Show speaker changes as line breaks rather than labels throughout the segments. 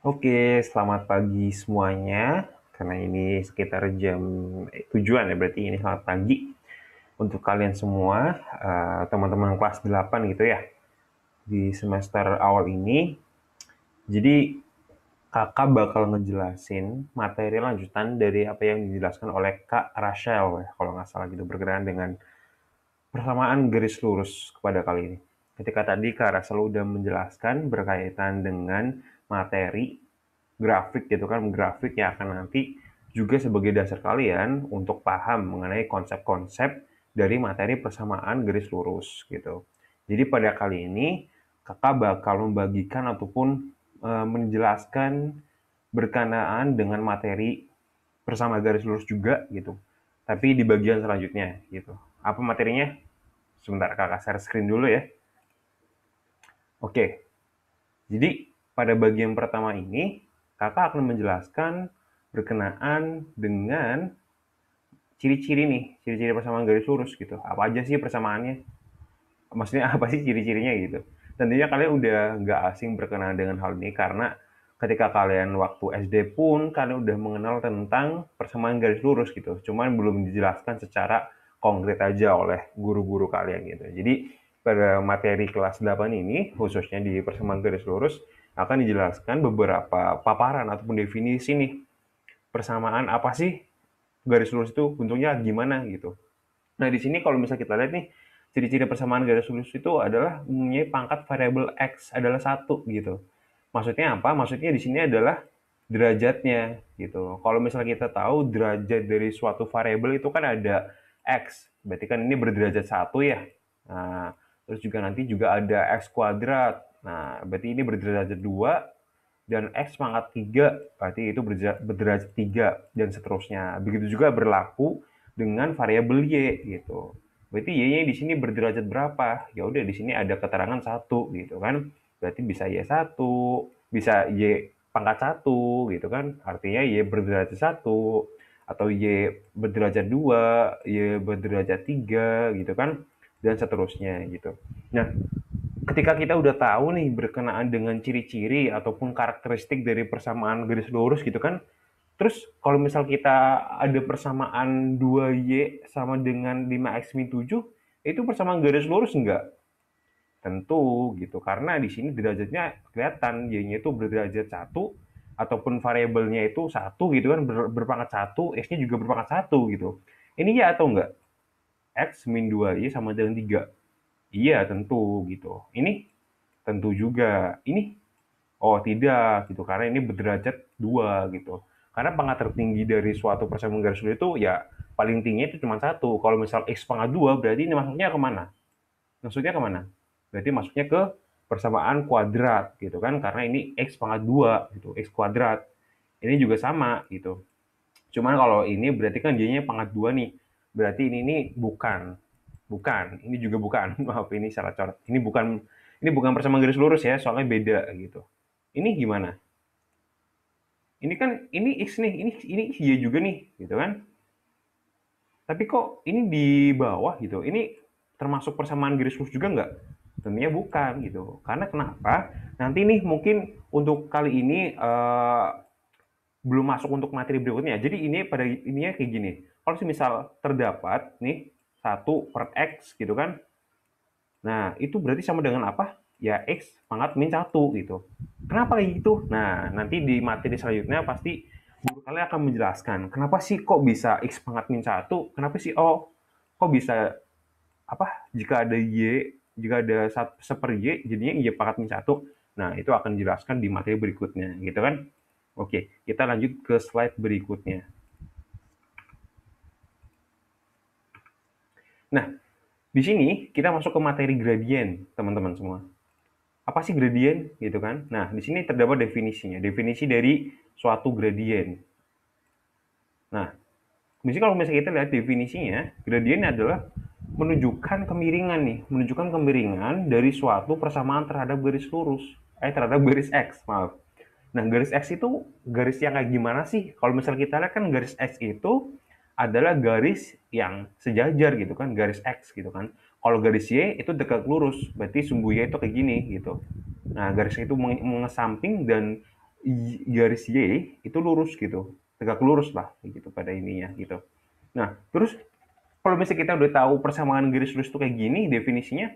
Oke, selamat pagi semuanya. Karena ini sekitar jam 7-an ya, berarti ini selamat pagi untuk kalian semua, teman-teman kelas 8 gitu ya, di semester awal ini. Jadi, kakak bakal ngejelasin materi lanjutan dari apa yang dijelaskan oleh Kak Rachel, ya, kalau nggak salah gitu, berkenaan dengan persamaan garis lurus kepada kali ini. Ketika tadi Kak Rachel udah menjelaskan berkaitan dengan materi grafik gitu kan, grafik yang akan nanti juga sebagai dasar kalian untuk paham mengenai konsep-konsep dari materi persamaan garis lurus gitu. Jadi pada kali ini kakak bakal membagikan ataupun menjelaskan berkenaan dengan materi bersama garis lurus juga gitu. Tapi di bagian selanjutnya gitu. Apa materinya? Sebentar kakak share screen dulu ya. Oke, jadi pada bagian pertama ini, kakak akan menjelaskan berkenaan dengan ciri-ciri nih, ciri-ciri persamaan garis lurus gitu. Apa aja sih persamaannya? Maksudnya apa sih ciri-cirinya gitu? Tentunya kalian udah nggak asing berkenaan dengan hal ini karena ketika kalian waktu SD pun kalian udah mengenal tentang persamaan garis lurus gitu. Cuman belum dijelaskan secara konkret aja oleh guru-guru kalian gitu. Jadi pada materi kelas 8 ini, khususnya di persamaan garis lurus, akan dijelaskan beberapa paparan ataupun definisi nih. Persamaan apa sih garis lurus itu bentuknya gimana gitu. Nah, di sini kalau misalnya kita lihat nih, ciri-ciri persamaan garis lurus itu adalah mempunyai pangkat variabel X adalah satu gitu. Maksudnya apa? Maksudnya di sini adalah derajatnya gitu. Kalau misalnya kita tahu derajat dari suatu variabel itu kan ada X, berarti kan ini berderajat satu ya. Nah, terus juga nanti juga ada X kuadrat. Nah, berarti ini berderajat 2 dan X pangkat 3, berarti itu berderajat 3 dan seterusnya. Begitu juga berlaku dengan variabel Y gitu. Berarti Y-nya di sini berderajat berapa? Ya udah di sini ada keterangan satu gitu kan. Berarti bisa Y1, bisa Y pangkat satu gitu kan. Artinya Y berderajat satu atau Y berderajat 2, Y berderajat 3 gitu kan dan seterusnya gitu. Nah, ketika kita udah tahu nih berkenaan dengan ciri-ciri ataupun karakteristik dari persamaan garis lurus gitu kan, terus kalau misal kita ada persamaan 2Y sama dengan 5X min 7, itu persamaan garis lurus enggak? Tentu gitu, karena di sini derajatnya kelihatan, Y-nya itu berderajat satu ataupun variabelnya itu satu gitu kan, berpangkat satu, X-nya juga berpangkat satu gitu. Ini ya atau enggak? X min 2Y sama dengan 3. Iya, tentu gitu. Ini tentu juga. Ini oh tidak gitu karena ini berderajat 2 gitu. Karena pangkat tertinggi dari suatu persamaan garis lurus itu ya paling tinggi itu cuma satu. Kalau misal x pangkat 2 berarti ini masuknya kemana? Maksudnya kemana? Berarti masuknya ke persamaan kuadrat gitu kan karena ini x pangkat 2 gitu, x kuadrat. Ini juga sama gitu. Cuman kalau ini berarti kan dia pangkat 2 nih. Berarti ini bukan. Bukan, ini juga bukan. Maaf ini salah coret. Ini bukan persamaan garis lurus ya, soalnya beda gitu. Ini gimana? Ini kan ini X nih, ini Y juga nih, gitu kan? Tapi kok ini di bawah gitu? Ini termasuk persamaan garis lurus juga nggak? Tentunya bukan gitu. Karena kenapa? Nanti nih mungkin untuk kali ini belum masuk untuk materi berikutnya. Jadi ini pada ininya kayak gini. Kalau misal terdapat nih satu per X gitu kan. Nah, itu berarti sama dengan apa? Ya X pangkat min satu gitu. Kenapa kayak gitu? Nah, nanti di materi selanjutnya pasti guru kalian akan menjelaskan kenapa sih kok bisa X pangkat min satu, kenapa sih oh kok bisa apa jika ada Y, jika ada seper Y jadinya Y pangkat min satu. Nah, itu akan dijelaskan di materi berikutnya gitu kan. Oke, kita lanjut ke slide berikutnya. Nah, di sini kita masuk ke materi gradien, teman-teman semua. Apa sih gradien gitu kan? Nah, di sini terdapat definisinya. Definisi dari suatu gradien. Nah, di sini kalau misalnya kita lihat definisinya, gradien adalah menunjukkan kemiringan nih, menunjukkan kemiringan dari suatu persamaan terhadap garis lurus, terhadap garis X, maaf. Nah, garis X itu garis yang kayak gimana sih? Kalau misalnya kita lihat kan garis X itu adalah garis yang sejajar gitu kan, garis X gitu kan. Kalau garis Y itu dekat lurus, berarti sumbu Y itu kayak gini gitu. Nah, garis itu mengesamping dan garis Y itu lurus gitu, tegak lurus lah gitu pada ininya gitu. Nah, terus kalau misalnya kita udah tahu persamaan garis lurus itu kayak gini definisinya,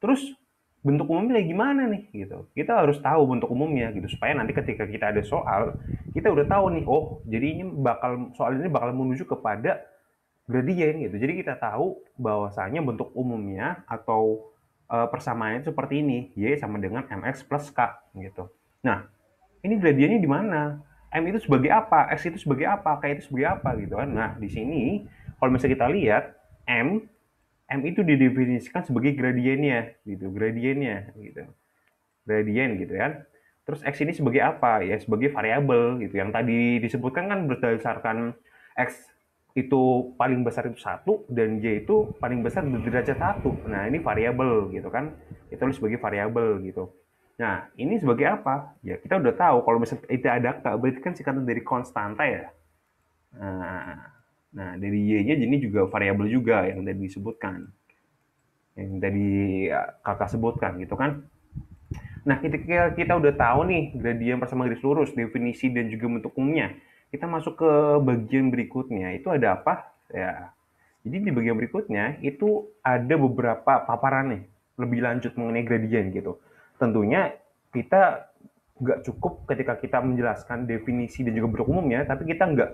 terus bentuk umumnya kayak gimana nih gitu. Kita harus tahu bentuk umumnya gitu supaya nanti ketika kita ada soal, kita udah tahu nih, oh jadi ini soal ini bakal menuju kepada gradien gitu. Jadi kita tahu bahwasanya bentuk umumnya atau persamaannya seperti ini, y sama dengan mx plus k gitu. Nah, ini gradiennya di mana? M itu sebagai apa? X itu sebagai apa? K itu sebagai apa gitu kan? Nah, di sini kalau misalnya kita lihat M itu didefinisikan sebagai gradiennya gitu, gradiennya gitu. Gradien gitu kan. Terus X ini sebagai apa? Ya sebagai variabel gitu. Yang tadi disebutkan kan berdasarkan X itu paling besar itu 1 dan Y itu paling besar di derajat 1. Nah, ini variabel gitu kan. Itu sebagai variabel gitu. Nah, ini sebagai apa? Ya, kita udah tahu kalau misalnya itu ada K, berarti kan singkatan dari konstanta ya. Nah, dari Y-nya ini juga variabel juga yang tadi disebutkan. Yang tadi ya, kakak sebutkan gitu kan. Nah, ketika kita udah tahu nih gradien bersama garis lurus, definisi dan juga bentuk umumnya, kita masuk ke bagian berikutnya. Itu ada apa? Ya, jadi di bagian berikutnya itu ada beberapa paparan nih lebih lanjut mengenai gradien gitu. Tentunya kita nggak cukup ketika kita menjelaskan definisi dan juga bentuk umumnya, tapi kita nggak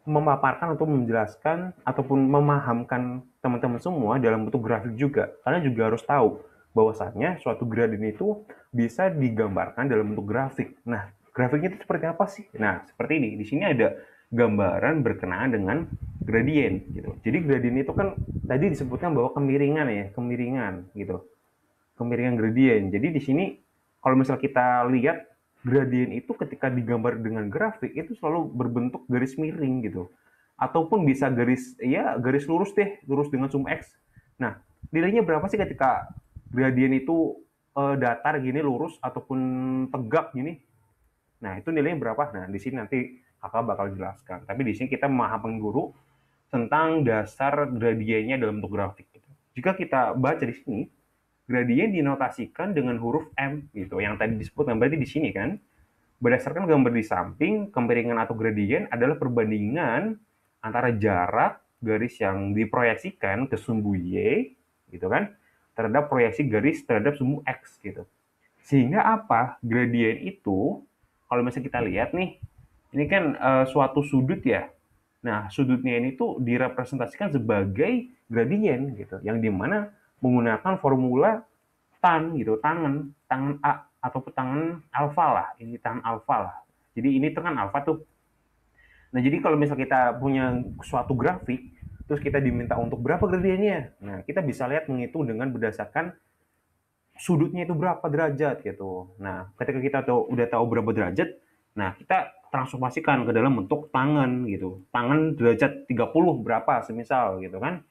memaparkan atau menjelaskan ataupun memahamkan teman-teman semua dalam bentuk grafik juga. Karena juga harus tahu bahwasannya suatu gradien itu bisa digambarkan dalam bentuk grafik. Nah, grafiknya itu seperti apa sih? Nah, seperti ini. Di sini ada gambaran berkenaan dengan gradien gitu. Jadi gradien itu kan tadi disebutkan bahwa kemiringan ya, kemiringan gitu. Kemiringan gradien. Jadi di sini kalau misal kita lihat gradien itu ketika digambar dengan grafik itu selalu berbentuk garis miring gitu. Ataupun bisa garis lurus deh, lurus dengan sum X. Nah, nilainya berapa sih ketika gradien itu datar gini lurus ataupun tegak gini? Nah, itu nilainya berapa? Nah, di sini nanti kakak bakal jelaskan. Tapi di sini kita memahami guru tentang dasar gradiennya dalam bentuk grafik. Gitu. Jika kita baca di sini, gradien dinotasikan dengan huruf M gitu. Yang tadi disebutkan berarti di sini kan. Berdasarkan gambar di samping, kemiringan atau gradien adalah perbandingan antara jarak garis yang diproyeksikan ke sumbu Y gitu kan terhadap proyeksi garis terhadap sumbu X gitu. Sehingga apa? Gradien itu kalau misalnya kita lihat nih, ini kan suatu sudut ya. Nah, sudutnya ini tuh direpresentasikan sebagai gradien gitu, yang dimana menggunakan formula tan gitu, tangan A atau tangan alfa lah, ini tangan alfa lah. Jadi ini tangan alfa tuh. Nah, jadi kalau misal kita punya suatu grafik, terus kita diminta untuk berapa gradiennya, nah kita bisa lihat menghitung dengan berdasarkan sudutnya itu berapa derajat gitu. Nah, ketika kita udah tahu berapa derajat, nah kita transformasikan ke dalam bentuk tangan gitu. Tangan derajat 30 berapa semisal gitu kan.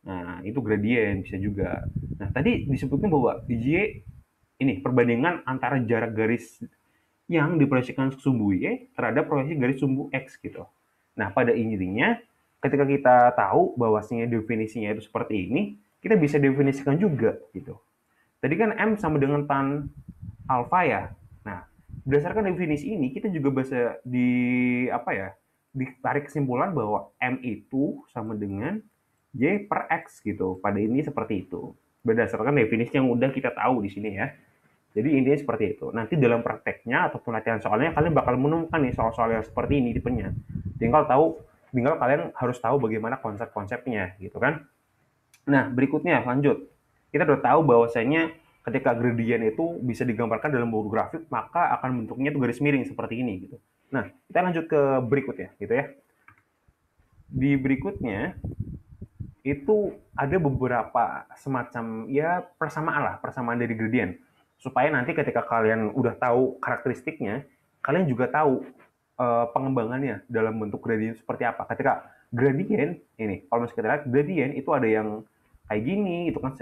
Nah, itu gradien bisa juga. Nah, tadi disebutkan bahwa Y ini perbandingan antara jarak garis yang diproyeksikan sumbu Y terhadap proyeksi garis sumbu X gitu. Nah, pada intinya ketika kita tahu bahwasanya definisinya itu seperti ini, kita bisa definisikan juga gitu. Tadi kan M sama dengan tan alfa ya. Nah, berdasarkan definisi ini kita juga bisa ditarik kesimpulan bahwa M itu sama dengan Y per X gitu. Pada ini seperti itu. Berdasarkan definisi yang udah kita tahu di sini ya. Jadi intinya seperti itu. Nanti dalam prakteknya ataupun latihan soalnya kalian bakal menemukan nih soal-soal yang seperti ini tipenya. Tinggal kalian harus tahu bagaimana konsep-konsepnya gitu kan. Nah, berikutnya lanjut. Kita udah tahu bahwasanya ketika gradien itu bisa digambarkan dalam bentuk grafik, maka akan bentuknya itu garis miring seperti ini gitu. Nah, kita lanjut ke berikutnya gitu ya. Di berikutnya itu ada beberapa semacam ya persamaan dari gradien. Supaya nanti ketika kalian udah tahu karakteristiknya, kalian juga tahu pengembangannya dalam bentuk gradien seperti apa. Ketika gradien ini, kalau misalnya kita lihat gradien itu ada yang kayak gini, itu kan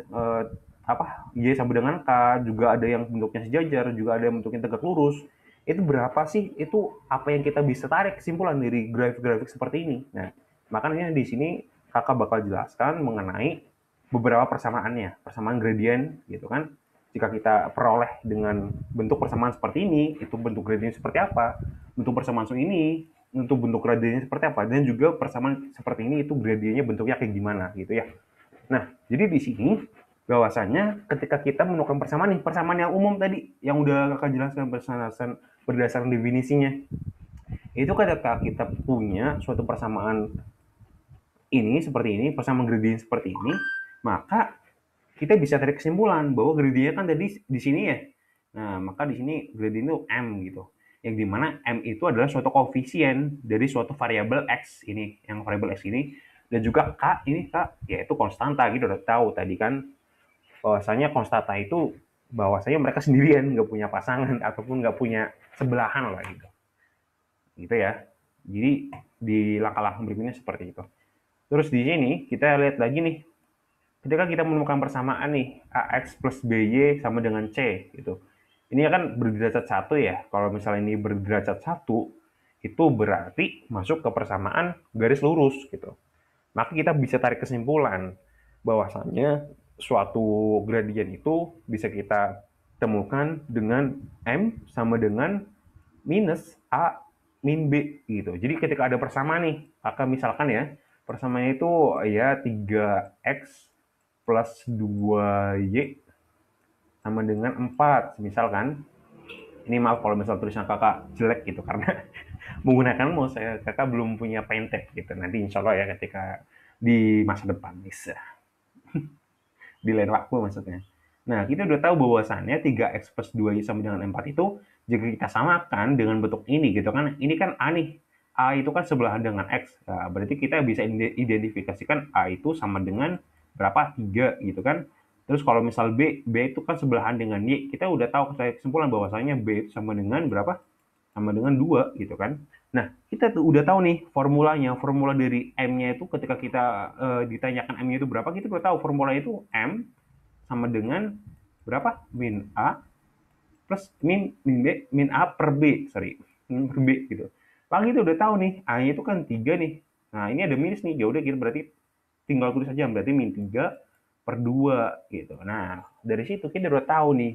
Y sama dengan K, juga ada yang bentuknya sejajar, juga ada yang bentuknya tegak lurus. Itu berapa sih? Itu apa yang kita bisa tarik kesimpulan dari grafik-grafik seperti ini. Nah, makanya di sini kakak bakal jelaskan mengenai beberapa persamaannya, persamaan gradien gitu kan. jika kita peroleh dengan bentuk persamaan seperti ini, itu bentuk gradiennya seperti apa, bentuk persamaan ini untuk bentuk gradiennya seperti apa, dan juga persamaan seperti ini itu gradiennya bentuknya kayak gimana gitu ya. Nah, jadi di sini bahwasanya ketika kita menemukan persamaan nih, persamaan yang umum tadi yang udah kakak jelaskan berdasarkan definisinya, itu ketika kita punya suatu persamaan ini seperti ini, persamaan gradien seperti ini, maka kita bisa tarik kesimpulan bahwa gradiennya kan tadi di sini ya. Nah, maka di sini gradien itu M gitu. Yang dimana M itu adalah suatu koefisien dari suatu variabel X ini, yang variabel X ini, dan juga K ini K yaitu konstanta gitu udah tahu tadi kan bahwasanya konstanta itu bahwasanya mereka sendirian nggak punya pasangan ataupun nggak punya sebelahan lah gitu ya. Jadi di langkah-langkah berikutnya seperti itu. Terus di sini kita lihat lagi nih, ketika kita menemukan persamaan nih AX plus BY sama dengan C gitu. Ini kan berderajat satu ya. Kalau misalnya ini berderajat satu, itu berarti masuk ke persamaan garis lurus gitu. Maka kita bisa tarik kesimpulan bahwasannya suatu gradien itu bisa kita temukan dengan M sama dengan minus A min B gitu. Jadi ketika ada persamaan nih, maka misalkan ya, persamaannya itu ya 3X plus 2Y sama dengan 4, misalkan. Ini maaf kalau misal tulisan kakak jelek gitu, karena menggunakan mouse saya, kakak belum punya Painted gitu. Nanti insya Allah ya ketika di masa depan bisa. Di lain waktu maksudnya. Nah, kita udah tahu bahwasannya 3x plus 2y sama dengan 4 itu jika kita samakan dengan bentuk ini gitu kan. Ini kan A nih. A itu kan sebelahan dengan X. Nah, berarti kita bisa identifikasikan A itu sama dengan berapa? 3 gitu kan. Terus kalau misal B itu kan sebelahan dengan Y. Kita udah tahu kesimpulan bahwasanya B itu sama dengan berapa? Sama dengan 2 gitu kan. Nah, kita tuh udah tahu nih formulanya. Formula dari M-nya itu ketika kita ditanyakan M-nya itu berapa, kita udah tahu formulanya itu M sama dengan berapa? Min A plus min A per B, sorry. Min per B gitu. Lalu kita udah tahu nih, A-nya itu kan 3 nih. Nah, ini ada minus nih. Ya udah kita berarti tinggal tulis aja berarti min 3 per 2 gitu. Nah, dari situ kita udah tahu nih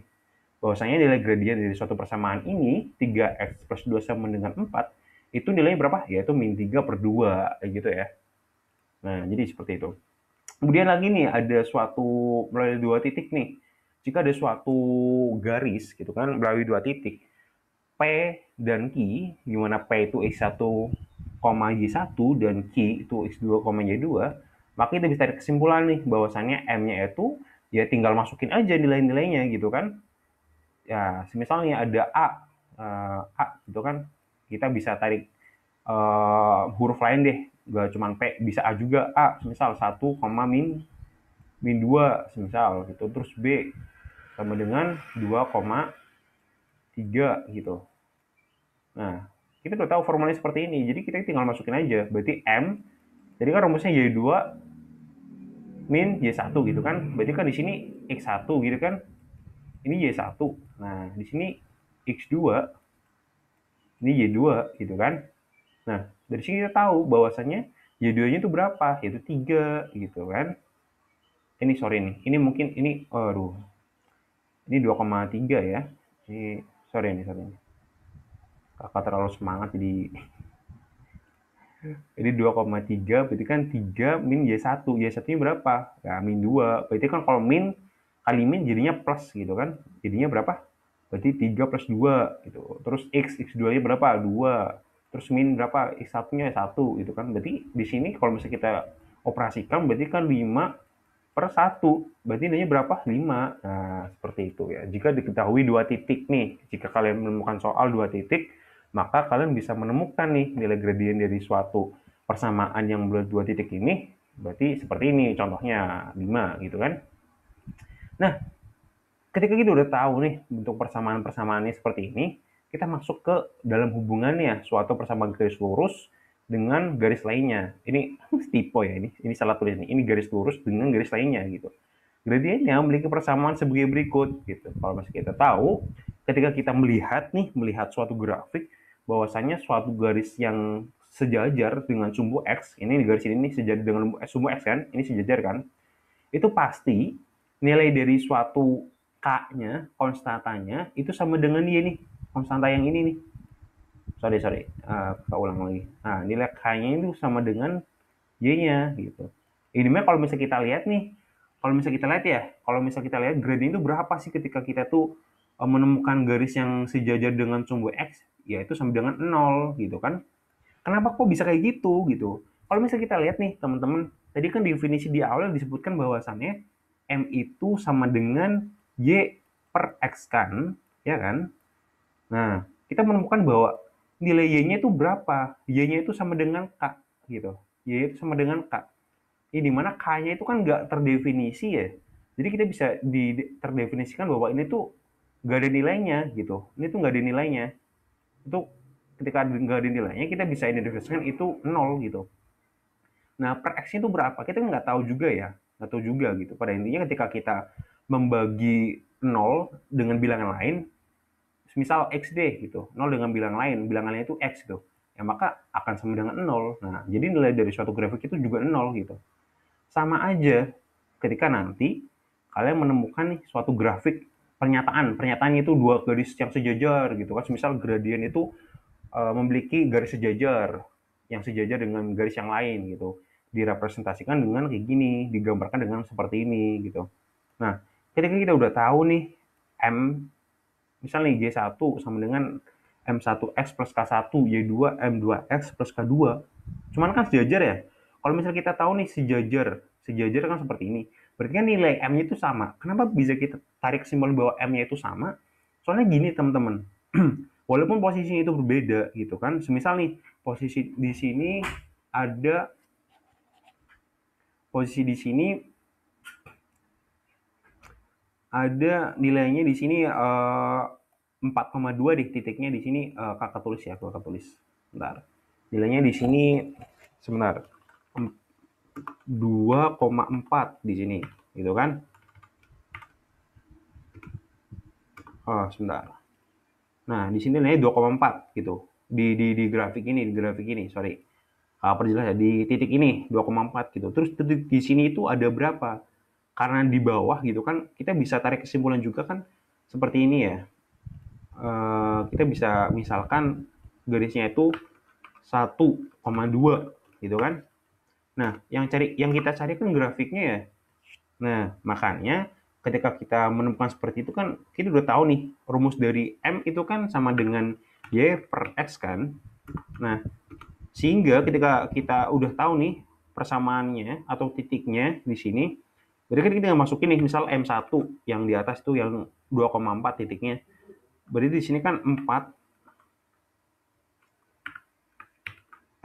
bahwasanya nilai gradien dari suatu persamaan ini 3x plus 2 sama dengan 4 itu nilainya berapa? Yaitu min 3 per 2 gitu ya. Nah, jadi seperti itu. Kemudian lagi nih ada suatu melalui dua titik nih. Jika ada suatu garis gitu kan melalui dua titik P dan Q, di mana P itu X1, Y1 dan Q itu X2, Y2, maka kita bisa tarik kesimpulan nih bahwasannya M-nya itu ya tinggal masukin aja nilai-nilainya gitu kan. Ya, misalnya ada A gitu kan, kita bisa tarik huruf lain deh, gak cuma P, bisa A juga, A misal 1, min 2 misal gitu, terus B sama dengan 2,3 gitu. Nah, kita udah tahu formulanya seperti ini, jadi kita tinggal masukin aja, berarti M, jadi kan rumusnya Y2 min Y1 gitu kan, berarti kan di sini X1 gitu kan, ini Y1, nah di sini X2, ini Y2 gitu kan. Nah, dari sini kita tahu bahwasannya Y2-nya itu berapa? Yaitu 3 gitu kan. Ini sorry nih, ini mungkin ini aduh. Ini 2,3 ya. Ini sorry nih. Kakak terlalu semangat jadi 2,3 berarti kan 3 min Y1. Y1-nya berapa? Ya, min 2. Berarti kan kalau min kali min jadinya plus gitu kan. Jadinya berapa? Berarti 3 plus 2 gitu. Terus X2-nya berapa? 2. Terus min berapa? X1-nya 1 gitu kan. Berarti di sini kalau misalnya kita operasikan berarti kan 5 per 1. Berarti nilainya berapa? 5. Nah, seperti itu ya. Jika diketahui dua titik nih, jika kalian menemukan soal dua titik, maka kalian bisa menemukan nih nilai gradien dari suatu persamaan yang berdua titik ini, berarti seperti ini contohnya 5 gitu kan. Nah, ketika kita udah tahu nih bentuk persamaan-persamaannya seperti ini, kita masuk ke dalam hubungannya suatu persamaan garis lurus dengan garis lainnya. Ini tipe ya ini salah tulis nih. Ini garis lurus dengan garis lainnya gitu. Gradiennya memiliki persamaan sebagai berikut gitu. Kalau masih kita tahu, ketika kita melihat suatu grafik bahwasanya suatu garis yang sejajar dengan sumbu X, ini garis ini sejajar dengan sumbu X kan, ini sejajar kan, itu pasti nilai dari suatu K-nya, konstantanya itu sama dengan dia nih, konstanta yang ini nih. Sorry, sorry. Kita ulang lagi. Nah, nilai K-nya itu sama dengan Y-nya gitu. Ini mah kalau misalnya kita lihat nih, kalau misalnya kita lihat gradient itu berapa sih ketika kita tuh menemukan garis yang sejajar dengan sumbu X, ya itu sama dengan 0 gitu kan. Kenapa kok bisa kayak gitu gitu? Kalau misalnya kita lihat nih teman-teman, tadi kan definisi di awal disebutkan bahwasannya M itu sama dengan Y per X kan, ya kan? Nah, kita menemukan bahwa nilai Y-nya itu berapa? Y-nya itu sama dengan K gitu. Y itu sama dengan K. Ini dimana K-nya itu kan nggak terdefinisi ya. Jadi kita bisa terdefinisikan bahwa ini tuh nggak ada nilainya gitu. Ini tuh nggak ada nilainya. Itu ketika nggak ada nilainya kita bisa identifikasikan itu 0 gitu. Nah, per X itu berapa? Kita nggak tahu juga ya. Nggak tahu juga gitu. Pada intinya ketika kita membagi 0 dengan bilangan lain, misal X deh gitu, 0 dengan bilangan lain itu X gitu. Ya maka akan sama dengan 0. Nah, jadi nilai dari suatu grafik itu juga 0 gitu. Sama aja ketika nanti kalian menemukan nih suatu grafik pernyataannya itu dua garis yang sejajar gitu kan. Misal gradien itu memiliki garis sejajar yang sejajar dengan garis yang lain gitu, direpresentasikan dengan kayak gini, digambarkan dengan seperti ini gitu. Nah, ketika kita udah tahu nih M, misalnya J1 sama dengan M1X plus K1, Y2 M2X plus K2, cuman kan sejajar ya. Kalau misalnya kita tahu nih sejajar kan seperti ini, berarti kan nilai M-nya itu sama. Kenapa bisa kita tarik kesimpulan bahwa M-nya itu sama? Soalnya gini teman-teman, walaupun posisinya itu berbeda gitu kan, semisal nih posisi di sini ada posisi di sini ada nilainya di sini 4,2 deh titiknya di sini, kakak tulis ya, kakak tulis. Bentar. Nilainya di sini sebentar. 2,4 di sini, gitu kan? Oh, sebentar. Nah, di sini nilainya 2,4 gitu. Di grafik ini, sorry. Perjelas ya, di titik ini 2,4 gitu. Terus di sini itu ada berapa? Karena di bawah gitu kan, kita bisa tarik kesimpulan juga kan seperti ini ya. Kita bisa misalkan garisnya itu 1,2 gitu kan. Nah, yang kita cari kan grafiknya ya. Nah, makanya ketika kita menemukan seperti itu kan kita udah tahu nih rumus dari M itu kan sama dengan Y per X kan. Nah, sehingga ketika kita udah tahu nih persamaannya atau titiknya di sini, berarti kan kita masukin nih misal M1 yang di atas itu yang 2,4 titiknya. Berarti di sini kan 4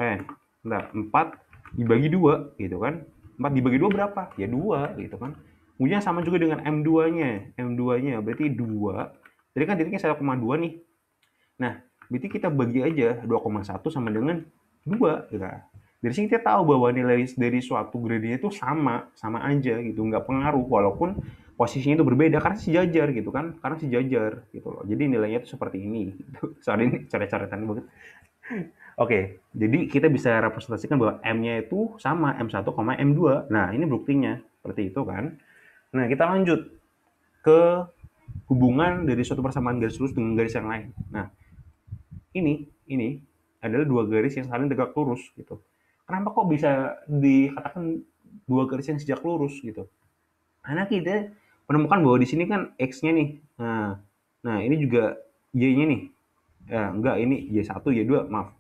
4 dibagi 2 gitu kan. 4 dibagi 2 berapa? Ya 2 gitu kan. Kemudian sama juga dengan M2-nya. M2-nya berarti 2. Jadi kan titiknya 1,2 nih. Nah, berarti kita bagi aja 2,1 sama dengan 2 gitu. Dari sini kita tahu bahwa nilai dari suatu gradient itu sama aja gitu, nggak pengaruh walaupun posisinya itu berbeda karena sejajar gitu kan, karena sejajar gitu loh. Jadi nilainya itu seperti ini. Gitu. Soalnya ini coret-coretan banget. Oke, jadi kita bisa representasikan bahwa M-nya itu sama M1, M2. Nah, ini buktinya seperti itu kan. Nah, kita lanjut ke hubungan dari suatu persamaan garis lurus dengan garis yang lain. Nah, ini adalah dua garis yang saling tegak lurus gitu. Kenapa kok bisa dikatakan dua garis yang sejak lurus gitu? Karena kita menemukan bahwa di sini kan X-nya nih. Nah, ini juga Y-nya nih. Enggak, ini Y1, Y2, maaf.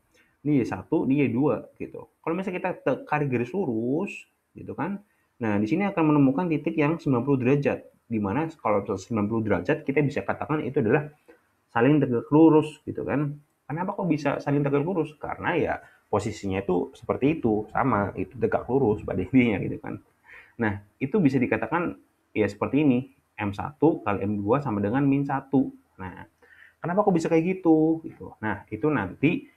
Ini Y1, ini Y2 gitu. Kalau misalnya kita tarik garis lurus gitu kan. Nah, di sini akan menemukan titik yang 90 derajat. Di mana kalau 90 derajat kita bisa katakan itu adalah saling tegak lurus gitu kan. Kenapa kok bisa saling tegak lurus? Karena ya posisinya itu seperti itu, sama, itu tegak lurus pada intinya gitu kan. Nah, itu bisa dikatakan ya seperti ini, M1 kali M2 sama dengan min 1. Nah, kenapa kok bisa kayak gitu? Gitu. Nah, itu nanti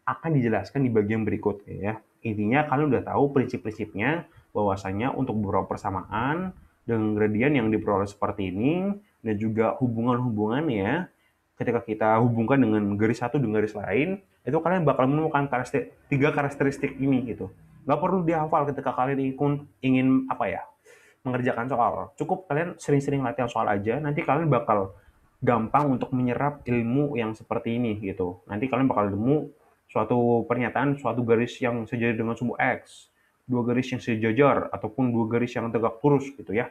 akan dijelaskan di bagian berikutnya ya. Intinya kalian udah tahu prinsip-prinsipnya bahwasanya untuk beberapa persamaan dengan gradien yang diperoleh seperti ini dan juga hubungan-hubungannya ketika kita hubungkan dengan garis satu dengan garis lain, itu kalian bakal menemukan tiga karakteristik ini gitu. Nggak perlu dihafal ketika kalian ingin apa ya, mengerjakan soal. Cukup kalian sering-sering latihan soal aja, nanti kalian bakal gampang untuk menyerap ilmu yang seperti ini gitu. Nanti kalian bakal nemu suatu pernyataan, suatu garis yang sejajar dengan sumbu X, dua garis yang sejajar, ataupun dua garis yang tegak lurus gitu ya.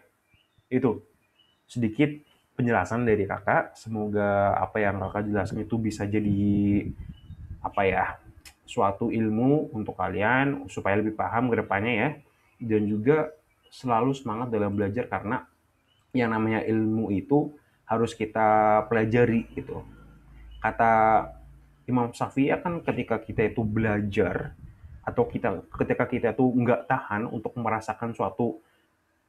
Itu sedikit penjelasan dari kakak. Semoga apa yang kakak jelaskan itu bisa jadi apa ya, suatu ilmu untuk kalian supaya lebih paham ke depannya ya. Dan juga selalu semangat dalam belajar karena yang namanya ilmu itu harus kita pelajari gitu. Kata Imam Syafi'i kan ketika kita itu belajar atau ketika kita tuh nggak tahan untuk merasakan suatu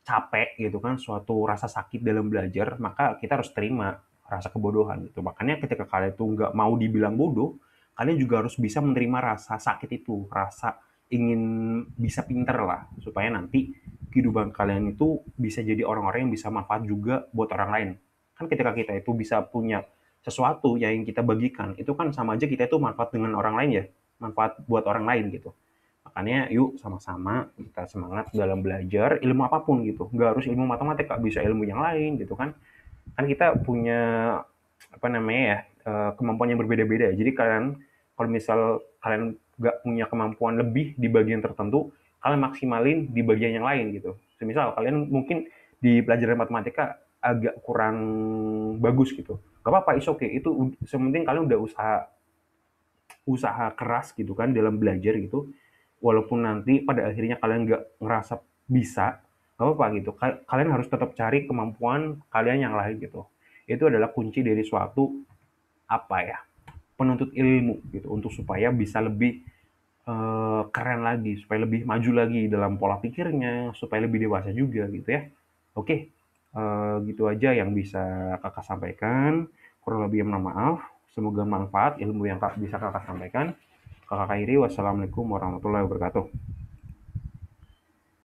capek gitu kan, suatu rasa sakit dalam belajar, maka kita harus terima rasa kebodohan gitu. Makanya ketika kalian tuh nggak mau dibilang bodoh, kalian juga harus bisa menerima rasa sakit itu, rasa ingin bisa pinter lah, supaya nanti kehidupan kalian itu bisa jadi orang-orang yang bisa manfaat juga buat orang lain. Kan ketika kita itu bisa punya sesuatu yang kita bagikan, itu kan sama aja kita itu manfaat dengan orang lain ya, manfaat buat orang lain gitu. Makanya yuk sama-sama kita semangat dalam belajar ilmu apapun gitu. Nggak harus ilmu matematika, bisa ilmu yang lain gitu kan. Kan kita punya apa namanya ya, kemampuan yang berbeda-beda. Jadi kalian kalau misal kalian nggak punya kemampuan lebih di bagian tertentu, kalian maksimalin di bagian yang lain gitu. Misal kalian mungkin di pelajaran matematika agak kurang bagus gitu. Gak apa-apa, is okay. Itu sementing kalian udah usaha usaha keras gitu kan dalam belajar gitu, walaupun nanti pada akhirnya kalian nggak ngerasa bisa, nggak apa-apa gitu. Kalian harus tetap cari kemampuan kalian yang lain gitu. Itu adalah kunci dari suatu apa ya, penuntut ilmu gitu, untuk supaya bisa lebih keren lagi, supaya lebih maju lagi dalam pola pikirnya, supaya lebih dewasa juga gitu ya. Oke, gitu aja yang bisa kakak sampaikan. Kurang lebih minta maaf. Semoga manfaat ilmu yang bisa kakak sampaikan. Kakak Kairi, wassalamualaikum warahmatullahi wabarakatuh.